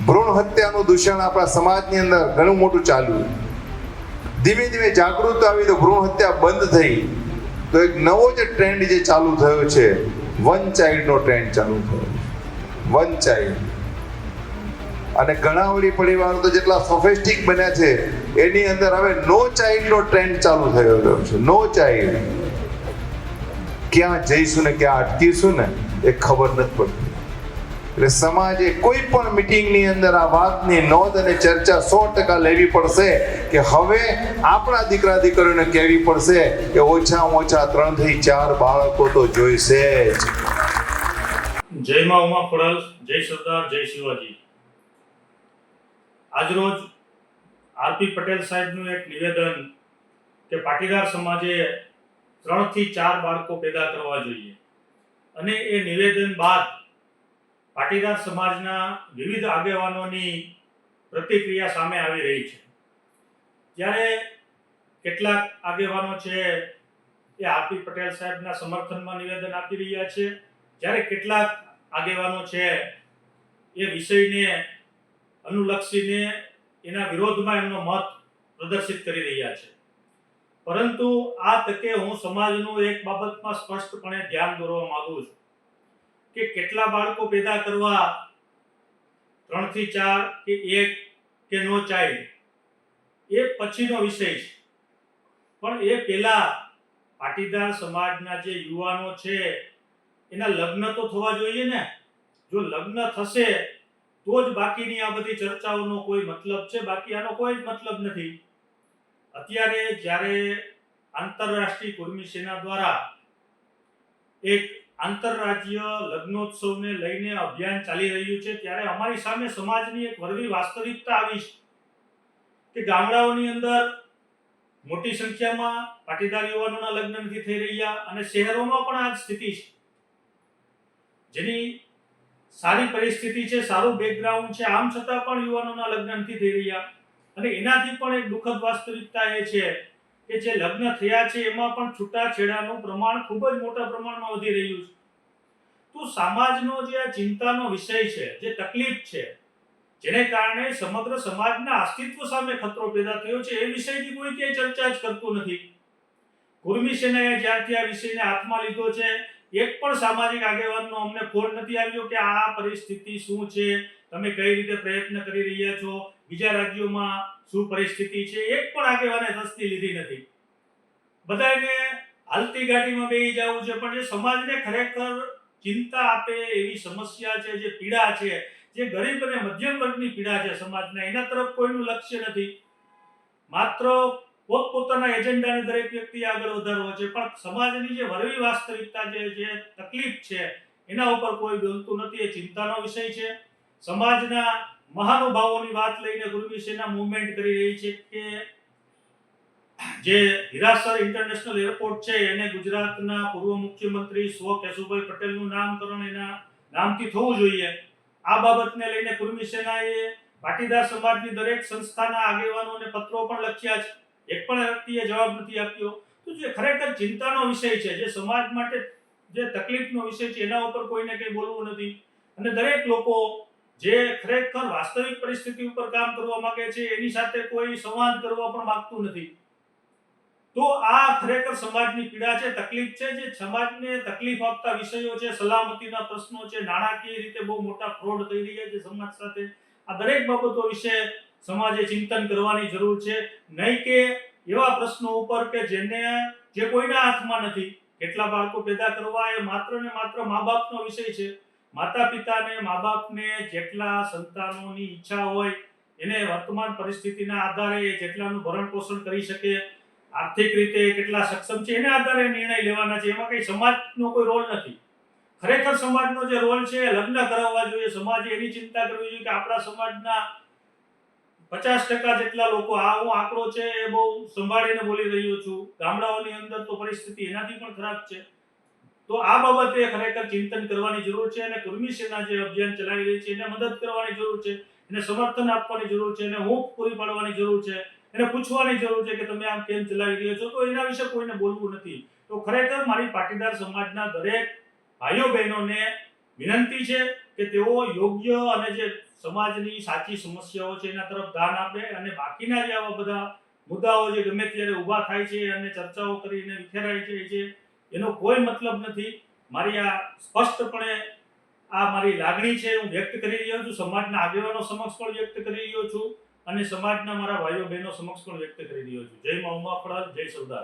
ભ્રૂણ હત્યાનું દૂષણ આપણા સમાજની અંદર ઘણું મોટું ચાલ્યું. ધીમે ધીમે જાગૃત આવી તો ભ્રૂણ હત્યા બંધ થઈ. તો એક નવો જે ટ્રેન્ડ જે ચાલુ થયો છે, વન ચાઇલ્ડનો ટ્રેન્ડ ચાલુ થયો. One child. અને ઘણા વળી પરિવારો તો જેટલા સોફિસ્ટિક બન્યા છે એની અંદર હવે નો ચાઇલ્ડનો ટ્રેન્ડ ચાલુ થયો છે. No child. ક્યાં જઈશું ને ક્યાં અટકીશું ને એ ખબર નથી પડતી. એટલે સમાજે કોઈ પણ મીટિંગની અંદર આ વાતની નોંધ અને ચર્ચા 100% લેવી પડશે કે હવે આપણા દીકરા દીકરીઓને કહેવી પડશે કે ઓછામાં ઓછા 3 થી 4 બાળકો તો જોઈશે જ. જય માં ઉમા ખોડલ, જય સરદાર, જય શિવાજી. આજરોજ આરપી પટેલ સાહેબનું એક નિવેદન કે પાટીદાર સમાજે 3 થી 4 બાળકો પેદા કરવા જોઈએ, અને એ નિવેદન બાદ પાટીદાર સમાજના વિવિધ આગેવાનોની પ્રતિક્રિયા સામે આવી રહી છે. ત્યારે કેટલાક આગેવાનો છે એ આરપી પટેલ સાહેબના સમર્થનમાં નિવેદન આપી રહ્યા છે, જ્યારે કેટલાક આગેવાનો છે એ વિષયને અનુલક્ષીને એના વિરોધમાં એમનો મત પ્રદર્શિત કરી રહ્યા છે. પરંતુ આ તકે હું સમાજનું એક બાબતમાં સ્પષ્ટપણે ધ્યાન દોરવા માંગુ છું કે કેટલા બાળકો પેદા કરવા, 3 થી 4 કે 1 કે નો ચાઇલ્ડ, એ પછીનો વિષય છે. પણ એ પહેલા પાટીદાર સમાજના જે યુવાનો છે એના લગ્ન તો થવા જોઈએ ને. જો લગ્ન થશે તો જ બાકીની આ બધી ચર્ચાઓનો કોઈ મતલબ છે, બાકી આનો કોઈ જ મતલબ નથી. અત્યારે જ્યારે આંતરરાષ્ટ્રીય કુર્મી સેના દ્વારા એક આંતરરાજ્ય લગ્નોત્સવને લઈને અભિયાન ચાલી રહ્યું છે, ત્યારે અમારી સામે સમાજની એક વરવી વાસ્તવિકતા આવી છે કે ગામડાઓની અંદર મોટી સંખ્યામાં પાટીદાર યુવાનોના લગ્ન નથી થઈ રહ્યા, અને શહેરોમાં પણ આ સ્થિતિ છે. જેની સારી પરિસ્થિતિ છે, સારું બેકગ્રાઉન્ડ છે, આમ છતાં પણ યુવાનોના લગ્ન નથી થઈ રહ્યા. અને એનાથી પણ એક દુઃખદ વાસ્તવિકતા એ છે કે જે લગ્ન થયા છે એમાં પણ છૂટાછેડાનું પ્રમાણ ખૂબ જ મોટા પ્રમાણમાં વધી રહ્યું છે. તો સમાજનો જે આ ચિંતાનો વિષય છે, જે તકલીફ છે, જેને કારણે સમગ્ર સમાજના અસ્તિત્વ સામે ખતરો પેદા થયો છે, એ વિષયની કોઈ ક્યાંય ચર્ચા જ કરતું નથી. કુર્મી સેનાએ જ્યારથી આ વિષયને હાથમાં લીધો છે, એક પણ સામાજિક આગેવાનનો અમને ફોન નથી આવ્યો કે આ પરિસ્થિતિ શું છે, તમે કઈ રીતે પ્રયત્ન કરી રહ્યા છો, બીજા રાજ્યોમાં શું પરિસ્થિતિ છે. એક પણ આગેવાને તસ્દી લીધી નથી. બધાને હાલતી ગાડીમાં બેસી જવું છે, પણ જે સમાજને ખરેખર ચિંતા આપે એવી સમસ્યા છે, જે પીડા છે, જે ગરીબ અને મધ્યમ વર્ગની પીડા છે સમાજના, એના તરફ કોઈનું લક્ષ્ય નથી. માત્ર પોતપોતાના એજન્ડાને દરેક વ્યક્તિ આગળ વધારવો છે, પણ સમાજની જે વરવી વાસ્તવિકતા છે, જે તકલીફ છે, એના ઉપર કોઈ બોલતું નથી. એ ચિંતાનો વિષય છે. સમાજના મહાનુભાવોની વાત લઈને કુર્મી સેના મૂવમેન્ટ કરી રહી છે કે જે હિરાસર ઇન્ટરનેશનલ એરપોર્ટ છે એને ગુજરાતના પૂર્વ મુખ્યમંત્રી સ્વ કેશુભાઈ પટેલનું નામકરણ એના નામથી થવું જોઈએ. આ બાબતને લઈને કુર્મી સેનાએ પાટીદાર સમાજની દરેક સંસ્થાના આગેવાનોને પત્રો પણ લખ્યા છે. એક પણ વ્યક્તિએ જવાબ નથી આપ્યો. તો જે ખરેખર ચિંતાનો વિષય છે, જે સમાજ માટે જે તકલીફનો વિષય છે, એના ઉપર કોઈને કંઈ બોલવું નથી. અને દરેક લોકો જે ખરેખર વાસ્તવિક પરિસ્થિતિ ઉપર કામ કરવા માંગે છે એની સાથે કોઈ સંવાદ કરવા પણ માંગતું નથી. તો આ ખરેખર સમાજની પીડા છે, તકલીફ છે. જે સમાજને તકલીફ આપતા વિષયો છે, સલામતીના પ્રશ્નો છે, નાણાકીય રીતે બહુ મોટા ફ્રોડ થઈ રહ્યા છે સમાજ સાથે, આ દરેક બાબતો વિશે સમાજે ચિંતન કરવાની જરૂર છે. નહીં કે એવા પ્રશ્નો ઉપર કે જે કોઈના હાથમાં નથી. કેટલા બાળકો પેદા કરવા એ માત્ર ને માત્ર મા બાપનો વિષય છે. માતા પિતાને, મા બાપને જેટલા સંતાનોની ઈચ્છા હોય એને વર્તમાન પરિસ્થિતિના આધારે જેટલાનું ભરણ પોષણ કરી શકે, આર્થિક રીતે કેટલા સક્ષમ છે, એના આધારે નિર્ણય લેવાના છે. એમાં કઈ સમાજનો કોઈ રોલ નથી. ખરેખર સમાજનો જે રોલ છે એ લગ્ન કરાવવા જોઈએ. સમાજે એની ચિંતા કરવી જોઈએ કે આપણા સમાજના 50% જેટલા લોકો, આ હું આંકડો છે એ બહુ સંભાળીને બોલી રહ્યો છું, ગામડાઓની અંદર તો પરિસ્થિતિ એનાથી પણ ખરાબ છે. તો આ બાબતે ખરેખર ચિંતન કરવાની જરૂર છે. અને કુર્મી સેના જે અભિયાન ચલાવી રહી છે એને મદદ કરવાની જરૂર છે, એને સમર્થન આપવાની જરૂર છે, એને હૂંફ પૂરી પાડવાની જરૂર છે, એને પૂછવાની જરૂર છે કે તમે આમ કેમ ચલાવી રહ્યા છો. તો એના વિશે કોઈને બોલવું નથી. તો ખરેખર મારી પાટીદાર સમાજના દરેક ભાઈઓ બહેનોને વિનંતી છે કે તેઓ યોગ્ય અને જે સમાજની સાચી સમસ્યાઓ છે એના તરફ ધ્યાન આપે અને બાકીના જે આવા બધા મુદ્દાઓ જે ગમે ત્યારે ઊભા થાય છે અને ચર્ચાઓ કરીને વિખેરાઈ જાય છે એનો કોઈ મતલબ નથી. મારી આ સ્પષ્ટપણે આ મારી લાગણી છે હું વ્યક્ત કરી રહ્યો છું, સમાજના આગેવાનો સમક્ષ પણ વ્યક્ત કરી રહ્યો છું અને સમાજના મારા ભાઈઓ બહેનો સમક્ષ પણ વ્યક્ત કરી રહ્યો છું. જય મા ઉમા ખોડલ, જય સરદાર.